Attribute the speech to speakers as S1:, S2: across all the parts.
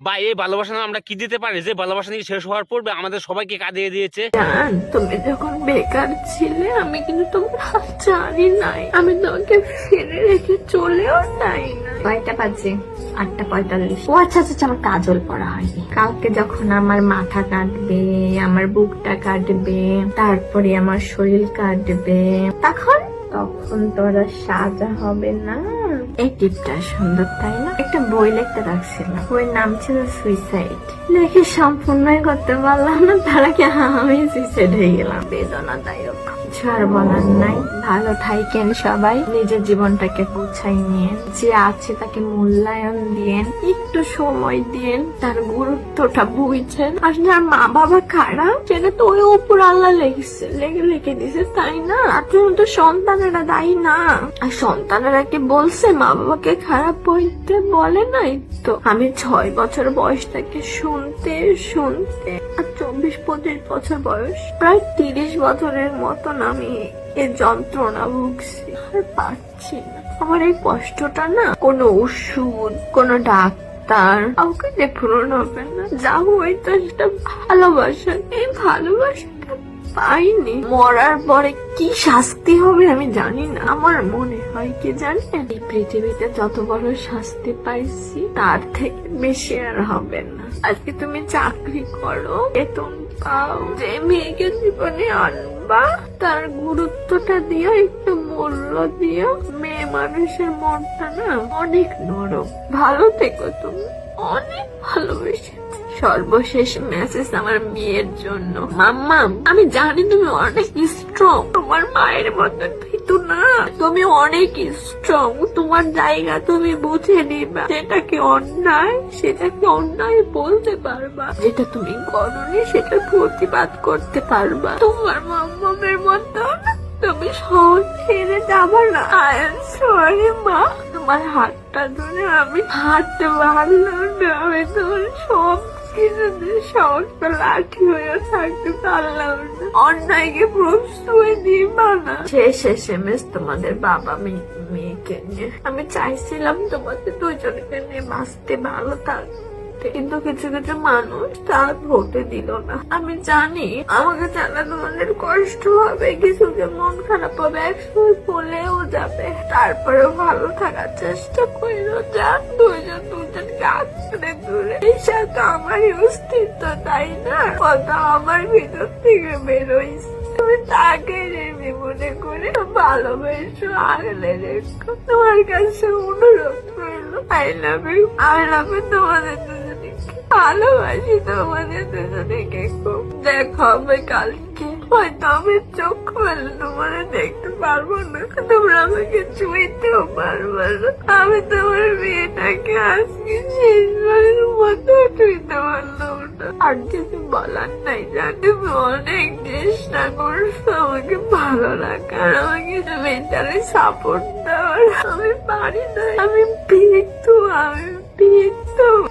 S1: বা এই ভালোবাসা না আমরা কি দিতে পারি যে ভালোবাসা নিয়ে শেষ হওয়ার পূর্বে আমাদের সবাইকে কাঁদিয়ে দিয়েছে।
S2: জান, তুমি যখন বেকার ছিলে আমি কিন্তু তোমার হাত ছাড়ি নাই, আমি তোমাকে ফেলে রেখে চলেও যাই না।
S3: কয়টা বাজে? 8:45। ও আচ্ছা আচ্ছা, আমার কাজল পড়া হয়নি। কালকে যখন আমার মাথা কাটবে, আমার বুকটা কাটবে, তারপরে আমার শরীর কাটবে, তখন তোরা সাজা হবে না। এই টিপটা সুন্দর তাই না? একটা বই লিখতে রাখছিলাম, বইয়ের নাম ছিল সুইসাইড। লিখে সম্পূর্ণই করতে পারলাম না, তার আগে আমি সুইসাইড হয়ে গেলাম। বেদনাদায়ক, কিছু আর বলার নাই। ভালো থাকেন সবাই, নিজের জীবনটাকে গুছাই নিয়ে, যে আছে তাকে মূল্যায়ন দিয়েন, একটু সময় দিয়েন, তার গুরুত্বটা বুঝছেন। আর যার মা বাবা খারাপ সেটা তো ওই উপর আল্লাহ লেগে দিছে তাই না? আর তুমি তো সন্তানেরা দায়ী না। আর সন্তানেরা কি বলছে মা বাবাকে খারাপ বলতে? বলে নাই তো। আমি 6 বছর বয়স থেকে শুনতে আর 24-25 বছর বয়স, প্রায় 30 বছরের মতন আমি এই যন্ত্রণা ভুগছি, আর পারছি না। আমার এই কষ্টটা না কোনো ওষুধ, কোনো ডাক্তার কাউকে দিয়ে পূরণ হবে না। যা হইতো সেটা ভালোবাসা, এই ভালোবাসাটা পাইনি। মরার পরে কি শাস্তি হবে আমি জানি না। আমার মনে হয় কি জানেন, এই পৃথিবীতে যত বড় শাস্তি পাইছি তার থেকে বেশি আর হবে না। আজকে তুমি চাকরি করো, বেতন পাও, যে মেয়েকে জীবনে আনবা তার গুরুত্বটা দিও, একটু মূল্য দিও। মেয়ে মানুষের মনটা না অনেক নরম। ভালো থেকো তুমি, অনেক ভালোবেসে। সর্বশেষ মেসেজ আমার মেয়ের জন্য। মাম্মা, আমি জানি তুমি অনেক স্ট্রং, তোমার মায়ের মতন কিন্তু না, তুমি অনেক স্ট্রং। তোমার জায়গা তুমি বুঝে নিবা। যেটাকে অন্যায় সেটাকে অন্যায় বলতে পারবা, যেটা তুমি করনি সেটা প্রতিবাদ করতে পারবা। তোমার মাম্মামের মতন তুমি সহজ ছেড়ে যাবা না। আই এম সরি মা, তোমার হাতটা ধরে আমি হাঁটতে পারলাম না, আমি তোমার সব কিছুতে সমস্ত লাঠি হয়ে থাকতে পারলাম না। অন্যায়কে প্রশ্রয় দিবা না। শেষ এসএমএস তোমাদের বাবা মেয়েকে নিয়ে। আমি চাইছিলাম তোমাদের দুজনকে নিয়ে বাঁচতে, ভালো থাকতে, কিন্তু কিছু কিছু মানুষ তা হতে দিল না। আমি জানি আমাকে জানা তোমাদের কষ্ট হবে, কিছু যে মন খারাপ হবে, একসময় বলেও যাবে। তারপরেও ভালো থাকার চেষ্টা করো। যা দুজনকে আঁকড়ে দূরে, এই সাথে আমারই অস্তিত্ব তাই না? কথা আমার ভিতর থেকে বেরোইছে। তুমি তাকে নেবে মনে করে ভালোবেসো, আগলে রেখো। তোমার কাছে অনুরোধ করলো, আই লাভ ইউ তোমাদের দুজনকে, ভালোবাসি তোমাদের দুজনকে খুব। দেখা হবে কালকে, হয়তো আমি চোখ মেলে তোমার দেখতে পারবো না, তোমরা আমাকে ছুঁইতেও পারবো না। আমি তোমার মেয়েটাকে আজকে শেষবারের মতো ছুঁইতে পারলাম না। আর কিছু বলার নাই, জানি তুমি অনেক চেষ্টা করছো আমাকে ভালো রাখার, আমাকে মেন্টালি সাপোর্ট দেওয়ার। আমি পারি না, আমি বিরক্ত,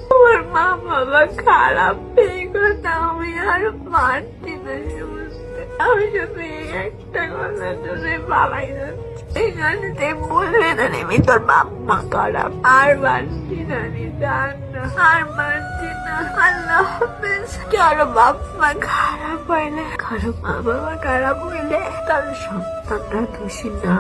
S3: তোমার মা বাবা খারাপ, এই কথা আমি আর পারছি না শুনতে। আমি শুধু একটা কথার জন্য পালাই যাচ্ছি, এখানে বলবে না আমি তোর বাপ মা খারাপ। আর মানছি না, জান না, আর মানছি না। আল্লাহ হাফেজ। কারো বাপ মা খারাপ হইলে, কারো মা বাবা খারাপ হইলে তার সন্তানরা দোষী না।